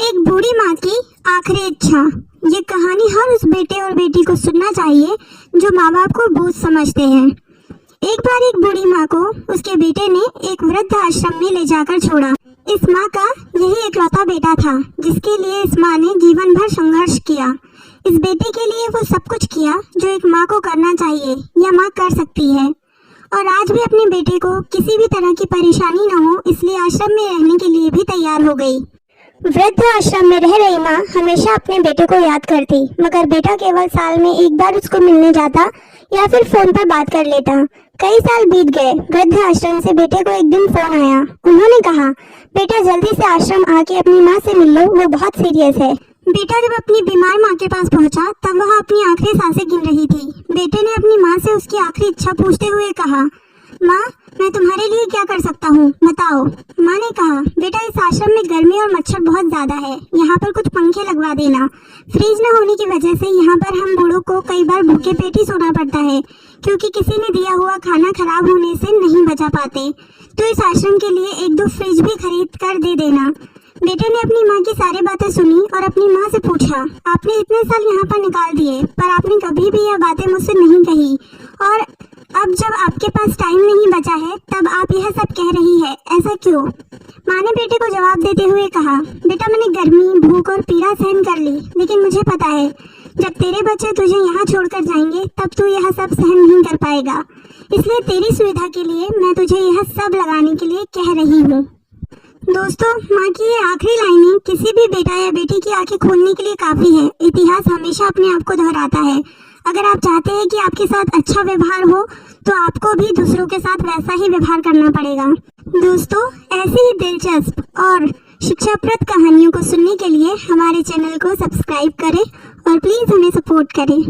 एक बूढ़ी माँ की आखिरी इच्छा। ये कहानी हर उस बेटे और बेटी को सुनना चाहिए जो माँ बाप को बोझ समझते हैं। एक बार एक बूढ़ी माँ को उसके बेटे ने एक वृद्ध आश्रम में ले जाकर छोड़ा। इस माँ का यही इकलौता बेटा था जिसके लिए इस माँ ने जीवन भर संघर्ष किया। इस बेटे के लिए वो सब कुछ किया जो एक माँ को करना चाहिए या माँ कर सकती है, और आज भी अपने बेटे को किसी भी तरह की परेशानी न हो इसलिए आश्रम में रहने के लिए भी तैयार हो गई। वृद्ध आश्रम में रह रही माँ हमेशा अपने बेटे को याद करती, मगर बेटा केवल साल में एक बार उसको मिलने जाता या फिर फोन पर बात कर लेता। कई साल बीत गए। वृद्ध आश्रम से बेटे को एक दिन फोन आया। उन्होंने कहा, बेटा जल्दी से आश्रम आके अपनी माँ से मिल लो, वो बहुत सीरियस है। बेटा जब अपनी बीमार माँ के पास पहुंचा तब वह अपनी आखिरी सांसें गिन रही थी। बेटे ने अपनी माँ से उसकी आखिरी इच्छा पूछते हुए कहा, माँ मैं तुम्हारे लिए क्या कर सकता हूँ, बताओ। माँ ने कहा, बेटा इस आश्रम में गर्मी और मच्छर बहुत ज्यादा है, यहाँ पर कुछ पंखे लगवा देना। फ्रिज न होने की वजह से यहाँ पर हम बूढ़ों को कई बार भूखे पेट ही सोना पड़ता है, क्योंकि किसी ने दिया हुआ खाना खराब होने से नहीं बचा पाते। तो इस आश्रम के लिए एक दो फ्रिज भी खरीद कर दे देना। बेटे ने अपनी माँ की सारी बातें सुनी और अपनी माँ से पूछा, आपने इतने साल यहाँ पर निकाल दिए पर आपने कभी भी यह बातें मुझसे नहीं कही, और अब जब आपके पास टाइम नहीं बचा है तब आप यह सब कह रही है, ऐसा क्यों? माँ ने बेटे को जवाब देते हुए कहा, बेटा मैंने गर्मी, भूख और पीड़ा सहन कर ली, लेकिन मुझे पता है जब तेरे बच्चे तुझे यहाँ छोड़कर जाएंगे तब तू यह सब सहन नहीं कर पाएगा, इसलिए तेरी सुविधा के लिए मैं तुझे यह सब लगाने के लिए कह रही हूँ। दोस्तों, माँ की ये आखिरी लाइनें किसी भी बेटा या बेटी की आंखें खोलने के लिए काफी है। इतिहास हमेशा अपने आप को दोहराता है। अगर आप चाहते हैं कि आपके साथ अच्छा व्यवहार हो तो आपको भी दूसरों के साथ वैसा ही व्यवहार करना पड़ेगा। दोस्तों, ऐसी ही दिलचस्प और शिक्षाप्रद कहानियों को सुनने के लिए हमारे चैनल को सब्सक्राइब करें और प्लीज हमें सपोर्ट करें।